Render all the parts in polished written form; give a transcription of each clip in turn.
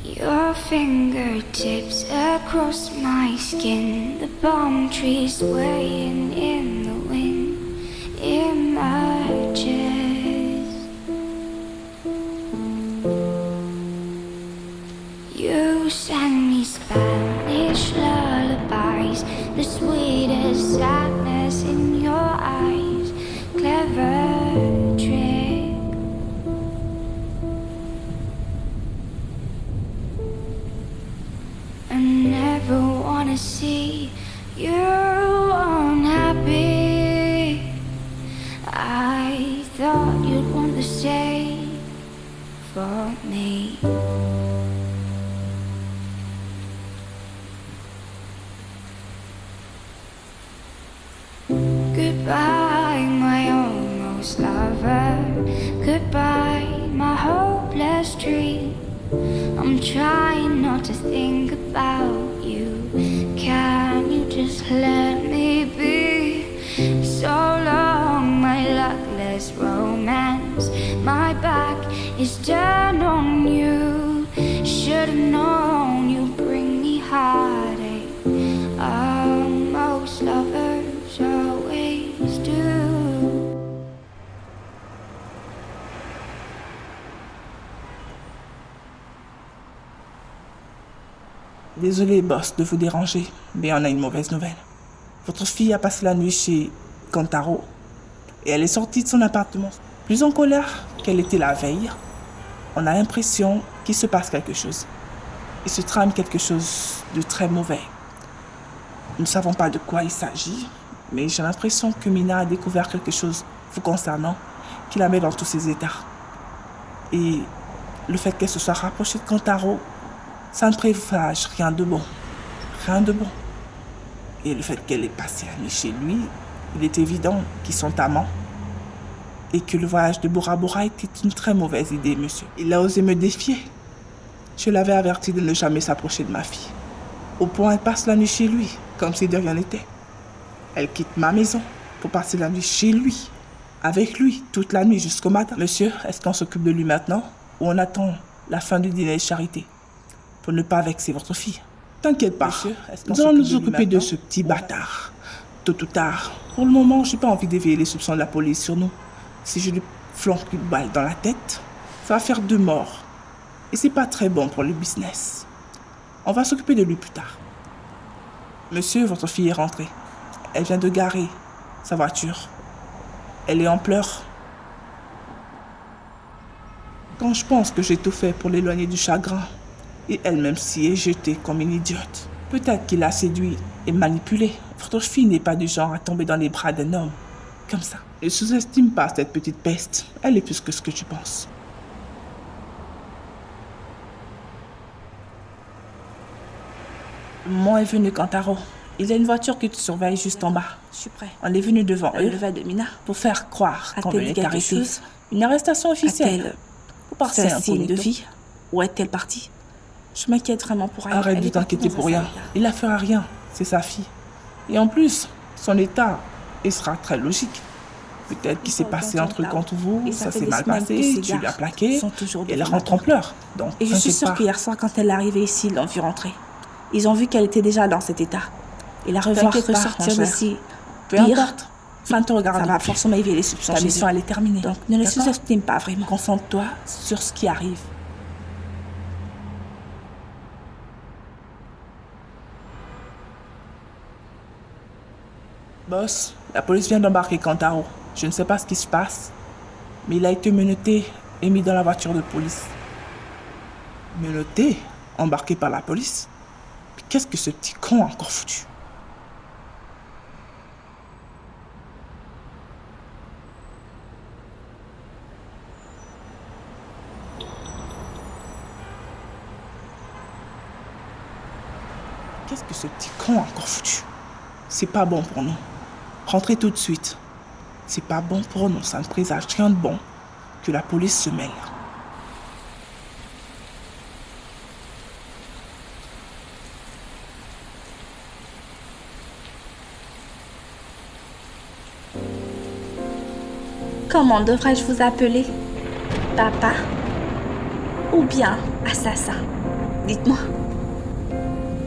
Your fingertips across my skin, the palm trees swaying in the wind, emerges. You sang me Spanish lullabies, the sweetest sadness in your eyes, clever trick. I never wanna see you unhappy. I thought you'd want the same for me. Goodbye, my almost lover. Goodbye, my hopeless dream. I'm trying not to think about you. Can you just let me be? So long, my luckless romance. My back is turned on you. Should've known you'd bring me heartache. Most lovers always do. Désolé, boss, de vous déranger, mais on a une mauvaise nouvelle. Votre fille a passé la nuit chez Kantaro et elle est sortie de son appartement plus en colère qu'elle était la veille. On a l'impression qu'il se passe quelque chose. Il se trame quelque chose de très mauvais. Nous ne savons pas de quoi il s'agit, mais j'ai l'impression que Mina a découvert quelque chose vous concernant qui la met dans tous ses états. Et le fait qu'elle se soit rapprochée de Kantaro, ça ne présage rien de bon. Rien de bon. Et le fait qu'elle ait passé la nuit chez lui, il est évident qu'ils sont amants. Et que le voyage de Bora Bora était une très mauvaise idée, monsieur. Il a osé me défier. Je l'avais averti de ne jamais s'approcher de ma fille. Au point, elle passe la nuit chez lui, comme si de rien n'était. Elle quitte ma maison pour passer la nuit chez lui. Avec lui, toute la nuit jusqu'au matin. Monsieur, est-ce qu'on s'occupe de lui maintenant ou on attend la fin du dîner de charité pour ne pas vexer votre fille? T'inquiète pas, monsieur, nous allons nous occuper de ce petit bâtard. Tôt ou tard. Pour le moment, je n'ai pas envie d'éveiller les soupçons de la police sur nous. Si je lui flanque une balle dans la tête, ça va faire 2 morts. Et c'est pas très bon pour le business. On va s'occuper de lui plus tard. Monsieur, votre fille est rentrée. Elle vient de garer sa voiture. Elle est en pleurs. Quand je pense que j'ai tout fait pour l'éloigner du chagrin, et elle-même s'y est jetée comme une idiote. Peut-être qu'il l'a séduit et manipulé. Votre fille n'est pas du genre à tomber dans les bras d'un homme comme ça. Ne sous-estime pas cette petite peste. Elle est plus que ce que tu penses. Le moment est venu, Kantaro. Il y a une voiture qui te surveille juste en bas. Je suis prêt. On est venu devant eux Le de Mina pour faire croire qu'on a-t-elle venait dit quelque t'arrêter. chose? Une arrestation officielle. A-t-elle Pour passer fait un signe de incognito. vie? Où est-elle partie? Je m'inquiète vraiment pour elle. Arrête Elle de est partie t'inquiéter dans pour un rien. sale état. Il la fera rien. C'est sa fille. Et en plus, son état, il sera très logique. Peut-être qu'il s'est passé un truc entre vous, Et ça fait s'est des mal semaines passé, que ces tu l'as gars plaqué, sont toujours et elle devant rentre en moi. pleurs. Donc, Et je suis t'inquiète sûre pas. qu'hier soir, quand elle est arrivée ici, ils l'ont vue rentrer. Ils ont vu qu'elle était déjà dans cet état. Et la revoir T'inquiète pas, ressortir mon cher. d'ici, Peu pire, importe. Ça ne te regarde ça pas. va forcément éveiller les soupçons Ta chez mission, eux. elle est terminée. Donc, ne les D'accord? sous-estime pas vraiment. Concentre-toi sur ce qui arrive. Boss, la police vient d'embarquer Kantaro. Je ne sais pas ce qui se passe, mais il a été menotté et mis dans la voiture de police. Menotté? Embarqué par la police? Mais qu'est-ce que ce petit con a encore foutu? Qu'est-ce que ce petit con a encore foutu? C'est pas bon pour nous. Rentrez tout de suite. C'est pas bon pour nous, ça ne présage rien de bon que la police se mêle. Comment devrais-je vous appeler? Papa? Ou bien assassin? Dites-moi.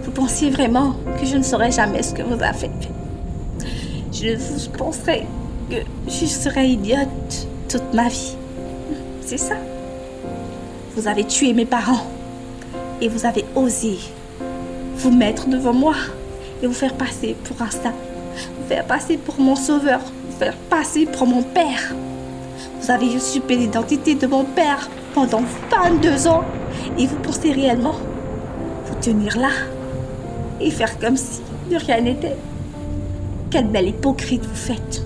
Vous pensiez vraiment que je ne saurais jamais ce que vous avez fait? Je vous penserais que je serais idiote toute ma vie. C'est ça. Vous avez tué mes parents et vous avez osé vous mettre devant moi et vous faire passer pour un saint, vous faire passer pour mon sauveur, vous faire passer pour mon père. Vous avez usurpé l'identité de mon père pendant 22 ans et vous pensez réellement vous tenir là et faire comme si de rien n'était. Quelle belle hypocrite vous faites.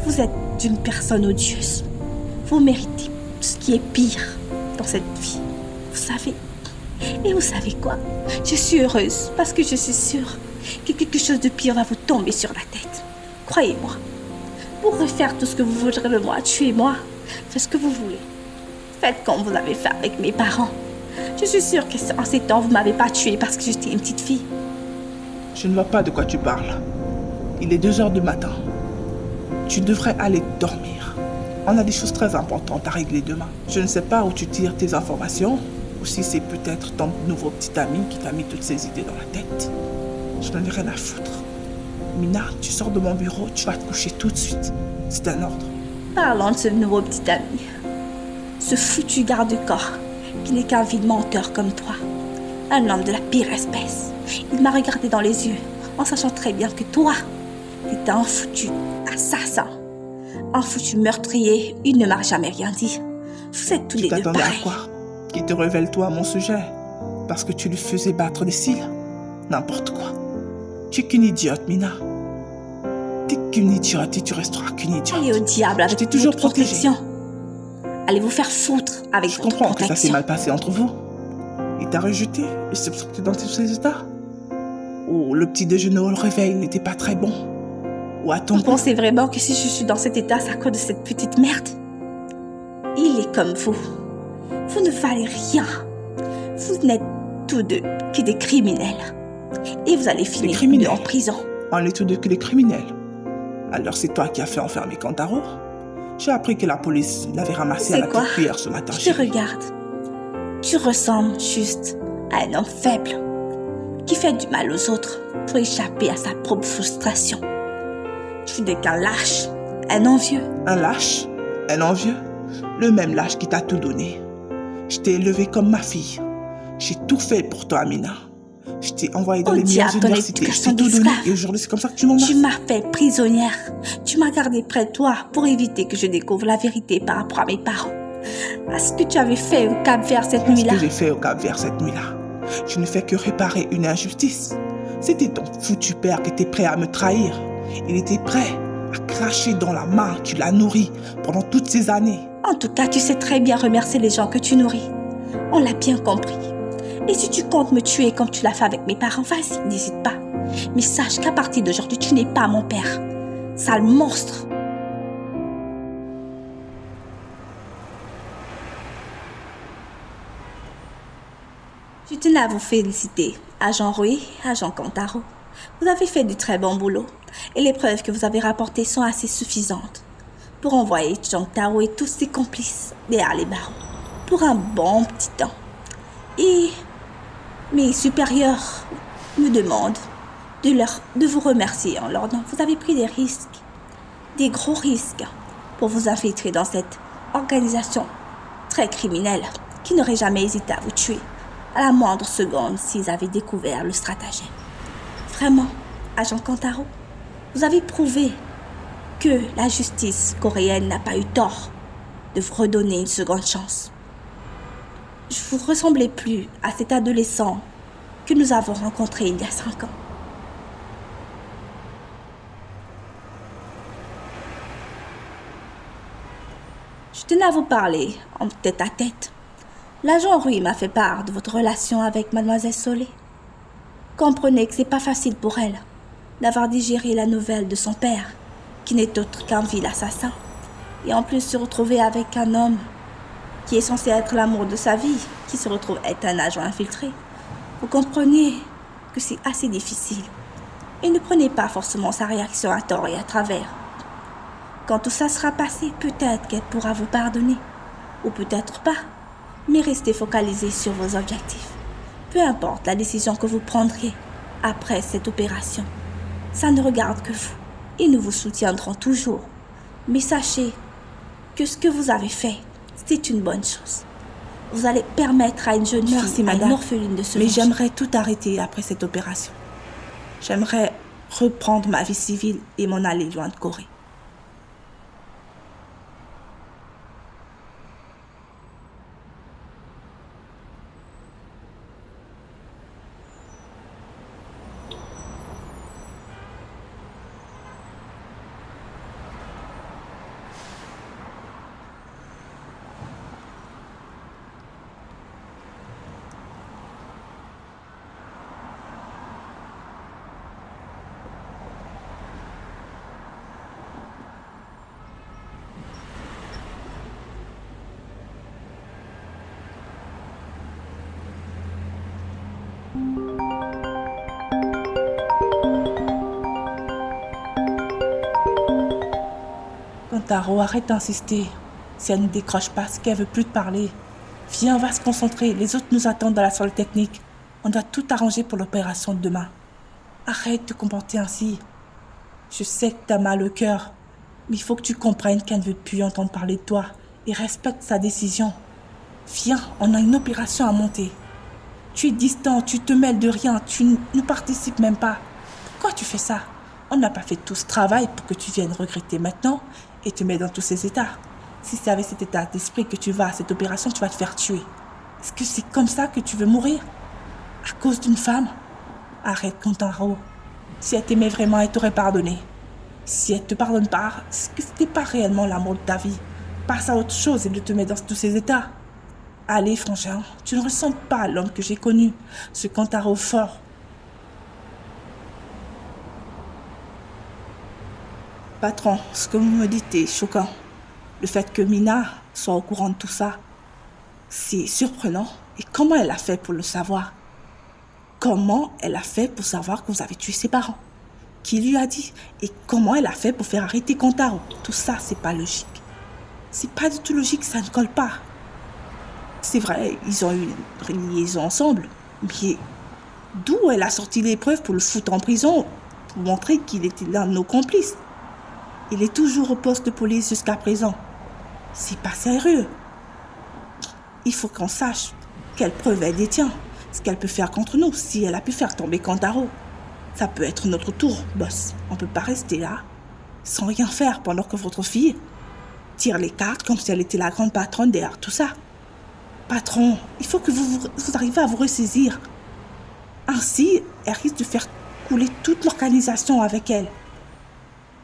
Vous êtes une personne odieuse. Vous méritez ce qui est pire dans cette vie. Vous savez. Et vous savez quoi? Je suis heureuse parce que je suis sûre que quelque chose de pire va vous tomber sur la tête. Croyez-moi. Vous pourrez faire tout ce que vous voudrez de moi. Tuez-moi. Faites ce que vous voulez. Faites comme vous avez fait avec mes parents. Je suis sûre qu'en ces temps, vous ne m'avez pas tuée parce que j'étais une petite fille. Je ne vois pas de quoi tu parles. Il est 2 heures du matin. Tu devrais aller dormir. On a des choses très importantes à régler demain. Je ne sais pas où tu tires tes informations, ou si c'est peut-être ton nouveau petit ami qui t'a mis toutes ces idées dans la tête. Je n'en ai rien à foutre. Mina, tu sors de mon bureau, tu vas te coucher tout de suite. C'est un ordre. Parlons de ce nouveau petit ami. Ce foutu garde-corps, qui n'est qu'un vil menteur comme toi. Un homme de la pire espèce. Il m'a regardé dans les yeux, en sachant très bien que toi, t'étais un foutu assassin. Un foutu meurtrier, il ne m'a jamais rien dit. Vous êtes tous les deux T'attendais pareils. à quoi? Qu'il te révèle toi à mon sujet? Parce que tu lui faisais battre des cils? N'importe quoi. Tu es qu'une idiote, Mina. T'es qu'une idiote et tu resteras qu'une idiote. Allez au diable avec Je t'ai toujours votre protégée. protection. Allez vous faire foutre avec Je votre comprends que ça s'est protection. mal passé entre vous. Il t'a rejeté et c'est pour ça que tu es dans tous ces états. Ou le petit déjeuner au réveil n'était pas très bon. Ou à ton Vous goût. pensez vraiment que si je suis dans cet état, c'est à cause de cette petite merde? Il est comme vous. Vous ne valez rien. Vous n'êtes tous deux que des criminels. Et vous allez finir criminels. en prison. On est tous deux que des criminels. Alors c'est toi qui as fait enfermer Kantaro? J'ai appris que la police l'avait ramassé à C'est la quoi? petite cuillère ce matin. Je te chérie. regarde. Tu ressembles juste à un homme faible qui fait du mal aux autres pour échapper à sa propre frustration. Tu n'es qu'un lâche, un envieux. Un lâche? Un envieux? Le même lâche qui t'a tout donné. Je t'ai élevé comme ma fille. J'ai tout fait pour toi, Amina. Je t'ai envoyé dans Au les meilleures diable, ton universités. Je éducation t'ai tout donné d'esclave. et aujourd'hui c'est comme ça que tu m'en Tu as. m'as fait prisonnière. Tu m'as gardé près de toi pour éviter que je découvre la vérité par rapport à mes parents. À ce que tu avais fait au Cap-Vert cette Qu'est-ce nuit-là. que j'ai fait au Cap-Vert cette nuit-là? Je ne fais que réparer une injustice. C'était ton foutu père qui était prêt à me trahir. Il était prêt à cracher dans la main que tu l'as nourri pendant toutes ces années. En tout cas, tu sais très bien remercier les gens que tu nourris. On l'a bien compris. Et si tu comptes me tuer comme tu l'as fait avec mes parents, vas-y, n'hésite pas. Mais sache qu'à partir d'aujourd'hui, tu n'es pas mon père. Sale monstre. Je tenais à vous féliciter, agent Rui, agent Kantaro. Vous avez fait du très bon boulot et les preuves que vous avez rapportées sont assez suffisantes pour envoyer Kantaro et tous ses complices derrière les barreaux pour un bon petit temps. Et mes supérieurs me demandent de vous remercier en leur nom. Vous avez pris des risques, des gros risques pour vous infiltrer dans cette organisation très criminelle qui n'aurait jamais hésité à vous tuer à la moindre seconde s'ils avaient découvert le stratagème. Vraiment, agent Kantaro, vous avez prouvé que la justice coréenne n'a pas eu tort de vous redonner une seconde chance. Je vous ressemblais plus à cet adolescent que nous avons rencontré il y a 5 ans. Je tenais à vous parler en tête à tête. L'agent Rui m'a fait part de votre relation avec Mademoiselle Solé. Comprenez que c'est pas facile pour elle d'avoir digéré la nouvelle de son père, qui n'est autre qu'un vil assassin, et en plus se retrouver avec un homme qui est censé être l'amour de sa vie, qui se retrouve être un agent infiltré. Vous comprenez que c'est assez difficile. Et ne prenez pas forcément sa réaction à tort et à travers. Quand tout ça sera passé, peut-être qu'elle pourra vous pardonner. Ou peut-être pas. Mais restez focalisé sur vos objectifs. Peu importe la décision que vous prendrez après cette opération. Ça ne regarde que vous. Et nous vous soutiendrons toujours. Mais sachez que ce que vous avez fait, c'est une bonne chose. Vous allez permettre à une jeune fille, à une orpheline de se Mais venger. j'aimerais tout arrêter après cette opération. J'aimerais reprendre ma vie civile et m'en aller loin de Corée. Kantaro, arrête d'insister. Si elle ne décroche pas, c'est qu'elle veut plus te parler. Viens, on va se concentrer. Les autres nous attendent dans la salle technique. On doit tout arranger pour l'opération de demain. Arrête de te comporter ainsi. Je sais que t'as mal au cœur, mais il faut que tu comprennes qu'elle ne veut plus entendre parler de toi et respecte sa décision. Viens, on a une opération à monter. Tu es distant, tu te mêles de rien, tu ne participes même pas. Pourquoi tu fais ça? On n'a pas fait tout ce travail pour que tu viennes regretter maintenant et te mettre dans tous ces états. Si c'est avec cet état d'esprit que tu vas à cette opération, tu vas te faire tuer. Est-ce que c'est comme ça que tu veux mourir? À cause d'une femme? Arrête, Kantaro. Si elle t'aimait vraiment, elle t'aurait pardonné. Si elle te pardonne pas, c'est que c'était pas réellement l'amour de ta vie. Passe à autre chose et de te mettre dans tous ces états. Allez, frangin, tu ne ressembles pas à l'homme que j'ai connu, ce Kantaro fort. Patron, ce que vous me dites est choquant. Le fait que Mina soit au courant de tout ça, c'est surprenant. Et comment elle a fait pour le savoir? Comment elle a fait pour savoir que vous avez tué ses parents? Qui lui a dit? Et comment elle a fait pour faire arrêter Kantaro? Tout ça, c'est pas logique. C'est pas du tout logique, ça ne colle pas. C'est vrai, ils ont eu une liaison ensemble, mais d'où elle a sorti les preuves pour le foutre en prison, pour montrer qu'il était l'un de nos complices? Il est toujours au poste de police jusqu'à présent. C'est pas sérieux. Il faut qu'on sache quelle preuve elle détient, ce qu'elle peut faire contre nous, si elle a pu faire tomber Kantaro. Ça peut être notre tour, boss. On peut pas rester là, sans rien faire pendant que votre fille tire les cartes comme si elle était la grande patronne derrière tout ça. Patron, il faut que vous arriviez à vous ressaisir. Ainsi, elle risque de faire couler toute l'organisation avec elle.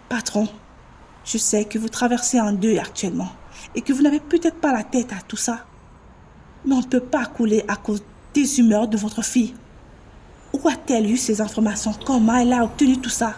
Patron, je sais que vous traversez un deuil actuellement et que vous n'avez peut-être pas la tête à tout ça. Mais on ne peut pas couler à cause des humeurs de votre fille. Où a-t-elle eu ces informations? Comment elle a obtenu tout ça?